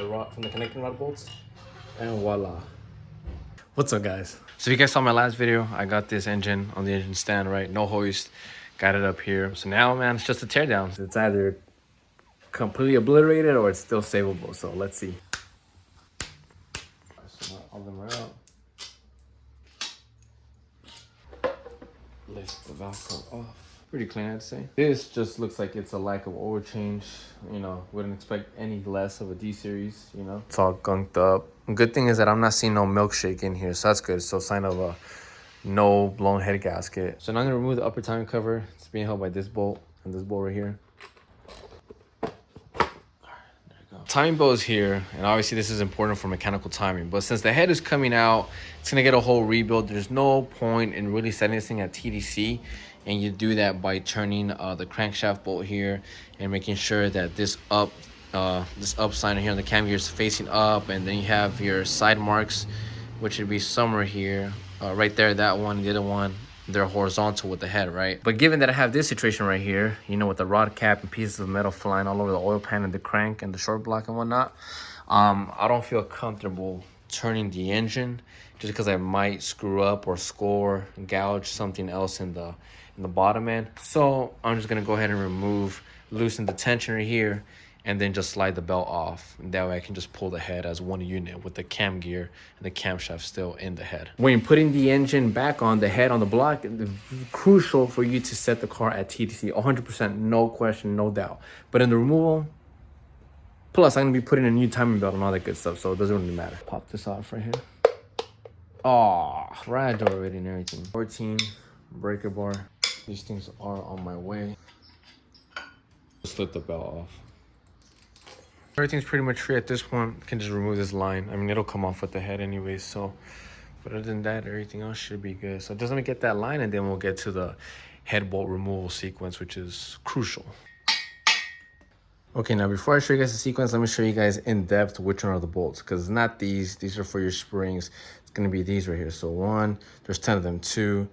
the connecting rod bolts, and voila. What's up, guys? So if you guys saw my last video, I got this engine on the engine stand, right? No hoist, got it up here. So now, man, it's just a teardown. It's either completely obliterated or it's still savable. So let's see. So all of them are out. Lift the Velcro off. Pretty clean, I'd say. This just looks like it's a lack of oil change. You know, wouldn't expect any less of a D series, you know. It's all gunked up. Good thing is that I'm not seeing no milkshake in here, so that's good. So sign of a no blown head gasket. So now I'm gonna remove the upper timing cover. It's being held by this bolt and this bolt right here. Timing bow is here, and obviously this is important for mechanical timing, but since the head is coming out, it's gonna get a whole rebuild. There's no point in really setting this thing at TDC, and you do that by turning the crankshaft bolt here and making sure that this up sign here on the cam gear is facing up, and then you have your side marks, which would be somewhere here, right there, that one, the other one. They're horizontal with the head, right? But given that I have this situation right here, you know, with the rod cap and pieces of metal flying all over the oil pan and the crank and the short block and whatnot, I don't feel comfortable turning the engine just because I might screw up or score, gouge something else in the bottom end. So I'm just gonna go ahead and loosen the tension right here, and then just slide the belt off. And that way I can just pull the head as one unit with the cam gear and the camshaft still in the head. When you're putting the engine back on, the head on the block, it's crucial for you to set the car at TDC, 100%, no question, no doubt. But in the removal, plus I'm gonna be putting a new timing belt and all that good stuff, so it doesn't really matter. Pop this off right here. Oh, rad door already and everything. 14 breaker bar. These things are on my way. Slip the belt off. Everything's pretty much free at this point. You can just remove this line. I mean, it'll come off with the head anyways, so. But other than that, everything else should be good. So just let me get that line, and then we'll get to the head bolt removal sequence, which is crucial. Okay, now before I show you guys the sequence, let me show you guys in depth which one are the bolts, because it's not these. These are for your springs. It's gonna be these right here. So one, there's 10 of them. Two,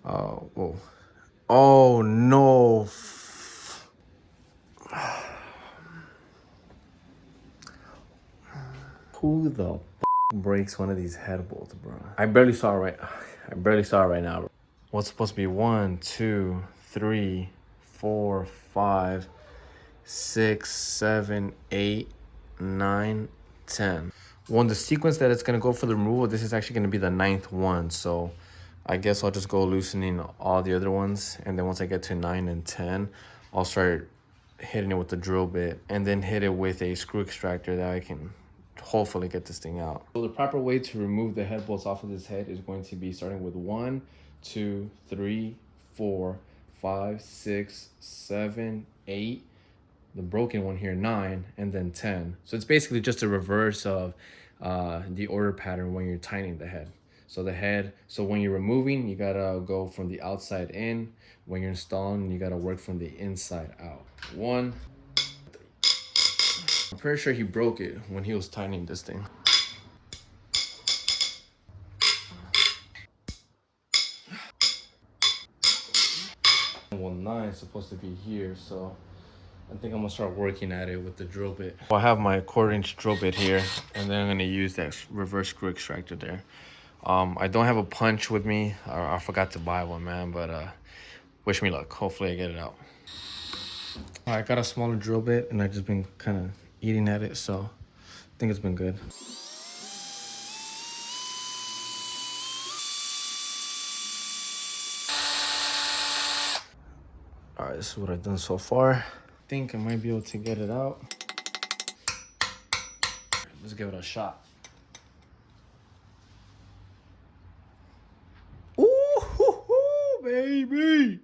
whoa. Oh no. Who the breaks one of these head bolts, bro? I barely saw it right now. What's supposed to be 1, 2, 3, 4, 5, 6, 7, 8, 9, 10. Well, in the sequence that it's gonna go for the removal, this is actually gonna be the 9th one. So I guess I'll just go loosening all the other ones, and then once I get to 9 and 10, I'll start hitting it with the drill bit, and then hit it with a screw extractor that I can hopefully get this thing out. So the proper way to remove the head bolts off of this head is going to be starting with 1, 2, 3, 4, 5, 6, 7, 8, the broken one here 9, and then 10. So it's basically just a reverse of the order pattern when you're tightening the head. So the head, so when you're removing, you gotta go from the outside in. When you're installing, you gotta work from the inside out. 1, I'm pretty sure he broke it when he was tightening this thing. Well, 9 is supposed to be here, so I think I'm gonna start working at it with the drill bit. Well, I have my 1/4" drill bit here, and then I'm gonna use that reverse screw extractor there. I don't have a punch with me. I forgot to buy one, man, but wish me luck. Hopefully I get it out. I got a smaller drill bit, and I've just been kind of eating at it, so I think it's been good. All right, this is what I've done so far. I think I might be able to get it out. Let's give it a shot. Ooh, baby!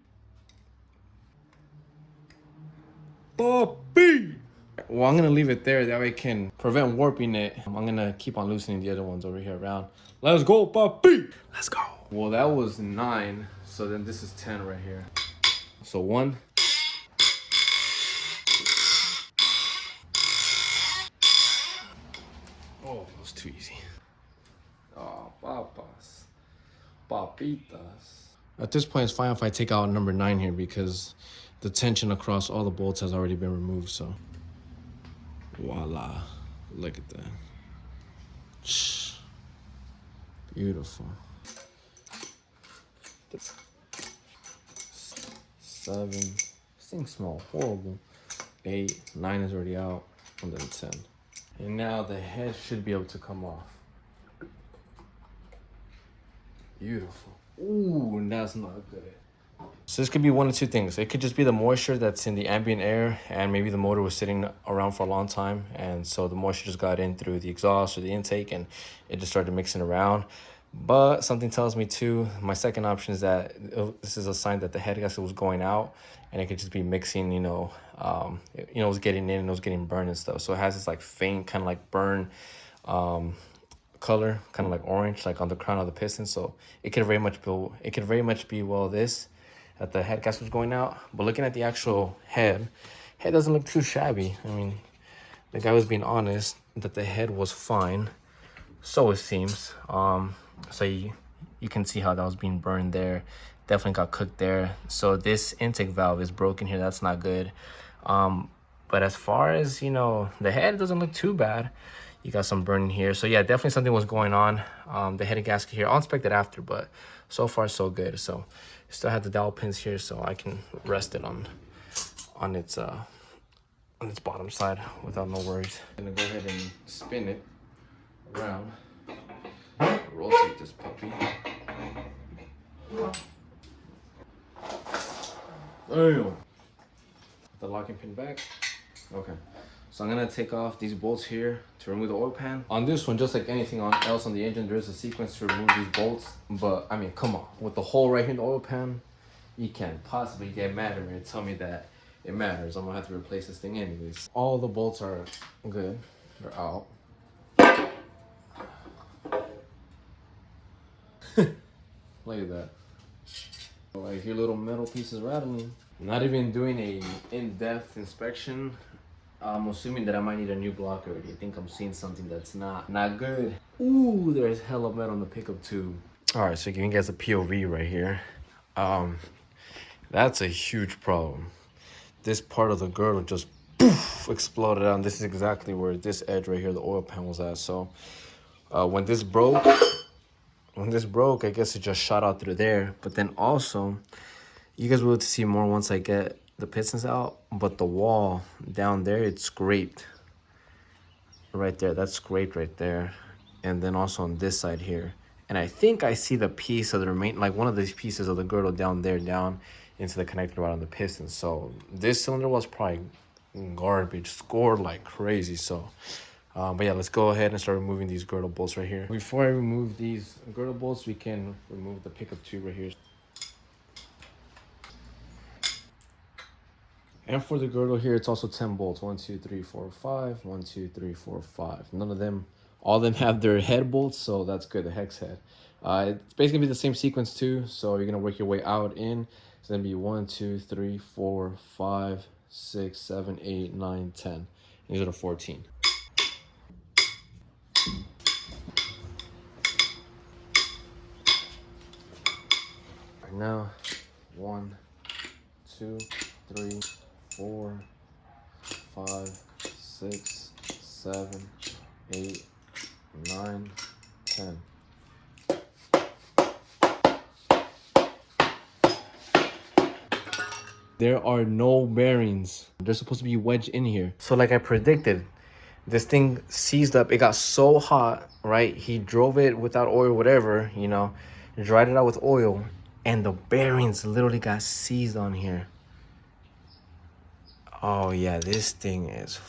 Puppy! Well, I'm gonna leave it there. That way I can prevent warping it. I'm gonna keep on loosening the other ones over here around. Let's go, puppy! Let's go. Well, that was 9. So then this is 10 right here. So 1. Oh, that was too easy. Oh, papas. Papitas. At this point, it's fine if I take out number 9 here, because the tension across all the bolts has already been removed, so voila. Look at that. Beautiful. 7. This thing smells horrible. 8, 9 is already out, and then 10. And now the head should be able to come off. Beautiful. Ooh, that's not good. So this could be one of two things. It could just be the moisture that's in the ambient air, and maybe the motor was sitting around for a long time, and so the moisture just got in through the exhaust or the intake, and it just started mixing around. But something tells me too, my second option is that this is a sign that the head gasket was going out, and it could just be mixing, it was getting in and it was getting burned and stuff. So it has this like faint kind of like burn color, kind of like orange, like on the crown of the piston. So it could very much be this, that the head gasket was going out. But looking at the actual head doesn't look too shabby. I mean, the guy was being honest that the head was fine, so it seems. So you can see how that was being burned there. Definitely got cooked there. So this intake valve is broken here. That's not good. But as far as, the head doesn't look too bad. You got some burning here. So yeah, definitely something was going on. The head gasket here, I'll inspect it after, but so far so good. So still have the dowel pins here, so I can rest it on its bottom side without no worries. I'm gonna go ahead and spin it around. Rotate this puppy. Damn. The locking pin back. Okay. So I'm gonna take off these bolts here to remove the oil pan. On this one, just like anything else on the engine, there is a sequence to remove these bolts. But I mean, come on, with the hole right here in the oil pan, you can't possibly get mad at me and tell me that it matters. I'm gonna have to replace this thing anyways. All the bolts are good. They're out. Look at that. Like your little metal pieces rattling. Not even doing a in-depth inspection. I'm assuming that I might need a new block already. I think I'm seeing something that's not good. Ooh, there's hella metal on the pickup tube. All right, so giving you guys a POV right here. That's a huge problem. This part of the girdle just poof, exploded out. And this is exactly where this edge right here, the oil pan was at. So when this broke, I guess it just shot out through there. But then also, you guys will be able to see more once I get the pistons out. But the wall down there, it's scraped. Right there, that's scraped right there. And then also on this side here. And I think I see the piece of the one of these pieces of the girdle down there, down into the connector rod on the piston. So this cylinder was probably garbage, scored like crazy. So but yeah, let's go ahead and start removing these girdle bolts right here. Before I remove these girdle bolts, we can remove the pickup tube right here. And for the girdle here, it's also 10 bolts. 1, 2, 3, 4, 5. 1, 2, 3, 4, 5. None of them, all of them have their head bolts, so that's good, the hex head. It's basically gonna be the same sequence too, so you're gonna work your way out in. It's gonna be 1, 2, 3, 4, 5, 6, 7, 8, 9, 10. These are the 14. Right now, 1, 2, 3, 4, 5, 6, 7, 8, 9, 10. There are no bearings. They're supposed to be wedged in here. So like I predicted, this thing seized up. It got so hot, right? He drove it without oil, whatever, dried it out with oil, and the bearings literally got seized on here. Oh yeah, this thing is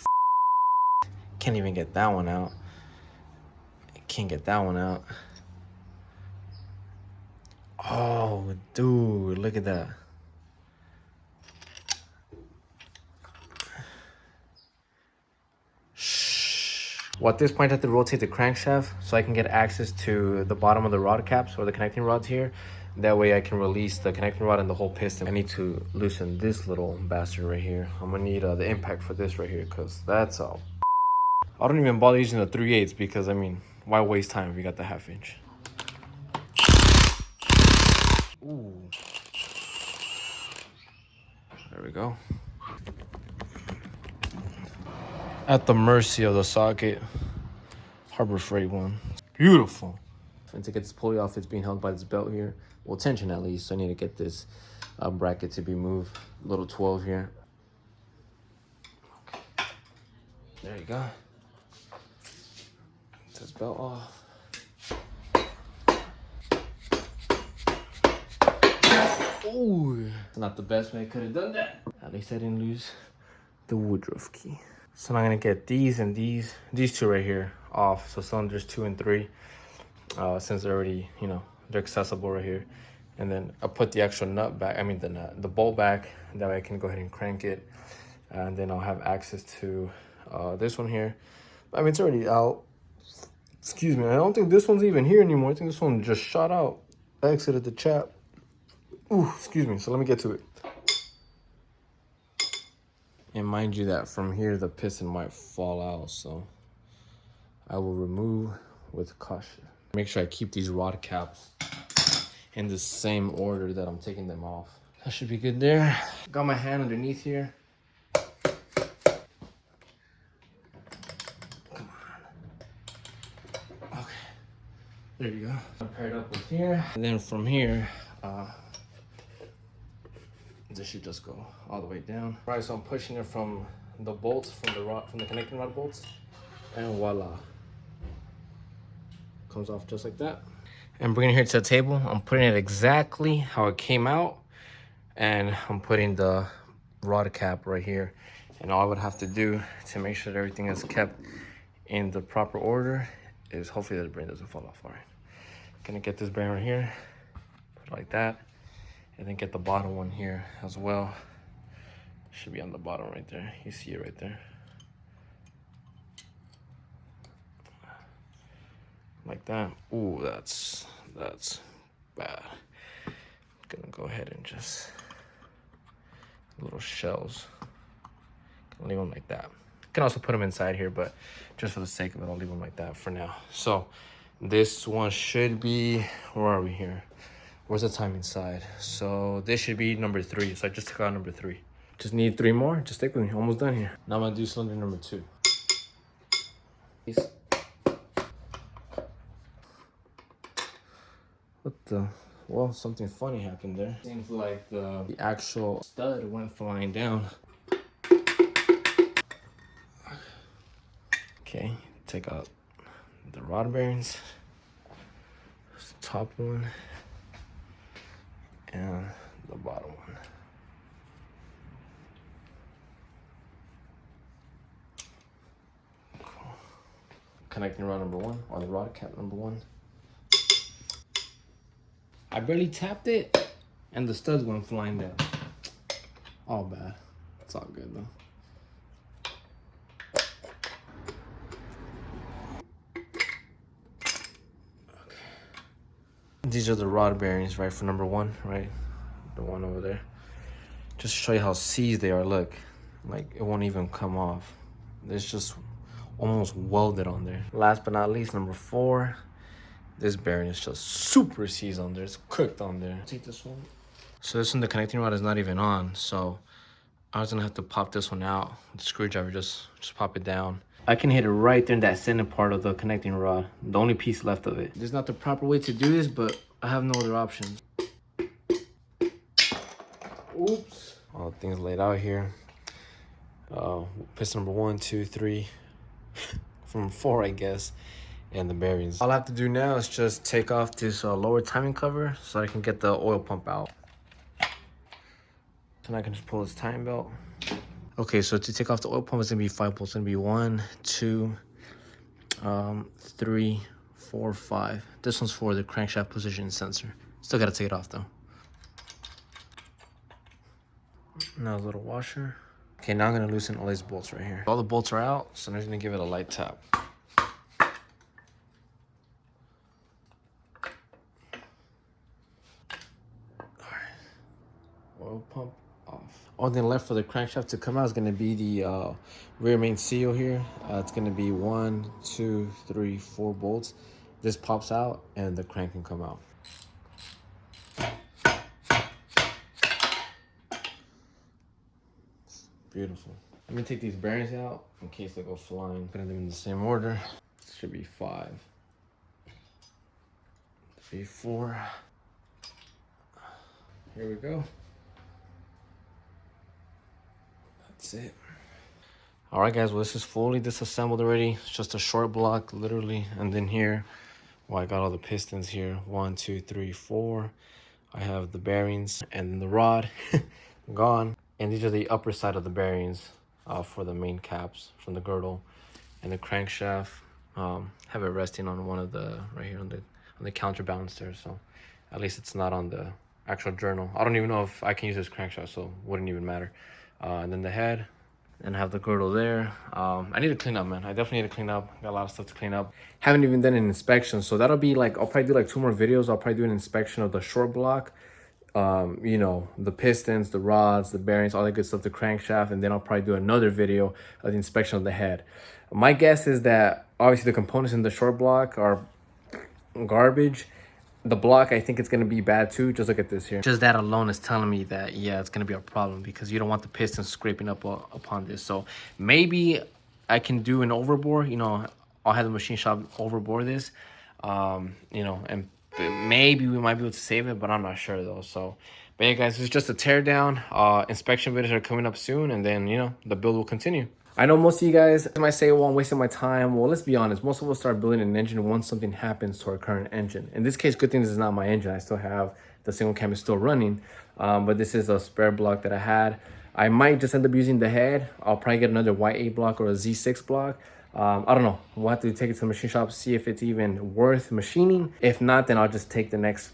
can't even get that one out. I can't get that one out. Oh, dude, look at that. Well, at this point, I have to rotate the crankshaft so I can get access to the bottom of the rod caps or the connecting rods here. That way I can release the connecting rod and the whole piston. I need to loosen this little bastard right here. I'm gonna need the impact for this right here, because that's all. I don't even bother using the 3/8 because, I mean, why waste time if you got the 1/2 inch? Ooh. There we go. at the mercy of the socket. Harbor Freight one. Beautiful. And to get this pulley off, it's being held by this belt here. Well, tension at least. So I need to get this bracket to be moved. Little 12 here. There you go. Get this belt off. Ooh, not the best way I could have done that. At least I didn't lose the Woodruff key. So I'm gonna get these and these two right here off. So cylinders 2 and 3, since they're already, you know, they're accessible right here. And then I'll put the actual nut back, the bolt back, that way I can go ahead and crank it. And then I'll have access to this one here. I mean, it's already out. Excuse me, I don't think this one's even here anymore. I think this one just shot out. I exited the chat. Ooh, excuse me, so let me get to it. And mind you that from here, the piston might fall out, so I will remove with caution. Make sure I keep these rod caps in the same order that I'm taking them off. That should be good there. Got my hand underneath here. Come on. Okay, there you go. I'll pair it up with here. And then from here, this should just go all the way down. All right, so I'm pushing it from the bolts, from the connecting rod bolts, and voila. Comes off just like that. And bringing it here to the table, I'm putting it exactly how it came out, and I'm putting the rod cap right here. And all I would have to do to make sure that everything is kept in the proper order is hopefully the bearing doesn't fall off. All right, gonna get this bearing right here, put it like that. And then get the bottom one here as well. Should be on the bottom right there. You see it right there. Like that. Ooh, that's bad. I'm gonna go ahead and just little shells. Gonna leave them like that. Can also put them inside here, but just for the sake of it, I'll leave them like that for now. So this one should be, where are we here? Where's the timing side? So this should be number 3. So I just took out number 3. Just need 3 more. Just stick with me. Almost done here. Now I'm gonna do cylinder number 2. What the? Well, something funny happened there. Seems like the actual stud went flying down. Okay, take out the rod bearings. There's the top one. And the bottom one. Cool. Connecting rod number 1, or the rod cap number 1. I barely tapped it, and the studs went flying down. All bad. It's all good though. These are the rod bearings, right, for number 1, right? The one over there. Just to show you how seized they are, look. Like, it won't even come off. It's just almost welded on there. Last but not least, number 4. This bearing is just super seized on there. It's cooked on there. Take this one. So this one, the connecting rod is not even on. So I was gonna have to pop this one out with the screwdriver, just pop it down. I can hit it right there in that center part of the connecting rod. The only piece left of it. This is not the proper way to do this, but I have no other options. Oops. All things laid out here. Piston number 1, 2, 3, from 4, I guess, and the bearings. All I have to do now is just take off this lower timing cover so I can get the oil pump out. So now I can just pull this timing belt. Okay, so to take off the oil pump, it's gonna be 5 bolts. It's gonna be 1, 2, 3, 4, 5. This one's for the crankshaft position sensor. Still gotta take it off though. Now a little washer. Okay, now I'm gonna loosen all these bolts right here. All the bolts are out, so I'm just gonna give it a light tap. Alright, oil pump off. All thing left for the crankshaft to come out is gonna be the rear main seal here. It's gonna be 1, 2, 3, 4 bolts. This pops out and the crank can come out. Beautiful. Let me take these bearings out in case they go flying. Put them in the same order. This should be 5, 3, 4. Here we go. That's it. All right, guys, well, this is fully disassembled already. It's just a short block, literally. And then here, well, I got all the pistons here. 1, 2, 3, 4. I have the bearings and then the rod gone. And these are the upper side of the bearings for the main caps from the girdle. And the crankshaft, have it resting on one of the, right here on the counterbalance there. So at least it's not on the actual journal. I don't even know if I can use this crankshaft, so it wouldn't even matter. And then the head, and have the girdle there. I need to clean up, man. I definitely need to clean up. Got a lot of stuff to clean up. Haven't even done an inspection, so that'll be like, I'll probably do like 2 more videos. I'll probably do an inspection of the short block, you know, the pistons, the rods, the bearings, all that good stuff, the crankshaft, and then I'll probably do another video of the inspection of the head. My guess is that obviously the components in the short block are garbage. The block, I think it's going to be bad too. Just look at this here. Just that alone is telling me that, yeah, it's going to be a problem because you don't want the piston scraping up upon this. So maybe I can do an overbore. You know, I'll have the machine shop overbore this, you know, and maybe we might be able to save it, but I'm not sure though. So, but yeah, guys, it's just a tear down. Inspection videos are coming up soon, and then, you know, the build will continue. I know most of you guys might say, well, I'm wasting my time. Well, let's be honest. Most of us start building an engine once something happens to our current engine. In this case, good thing this is not my engine. I still have the single cam is still running. But this is a spare block that I had. I might just end up using the head. I'll probably get another Y8 block or a Z6 block. I don't know. We'll have to take it to the machine shop, see if it's even worth machining. If not, then I'll just take the next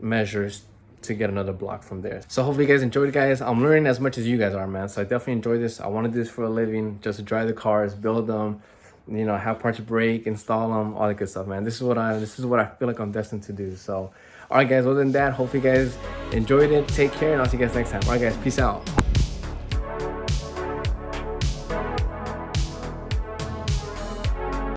measures to get another block from there. So hopefully you guys enjoyed it, guys. I'm learning as much as you guys are, man. So I definitely enjoy this. I want to do this for a living, just to drive the cars, build them, you know, have parts break, install them, all that good stuff, man. This is what I feel like I'm destined to do. So all right, guys, other than that, hopefully you guys enjoyed it. Take care, and I'll see you guys next time. All right, guys, peace out.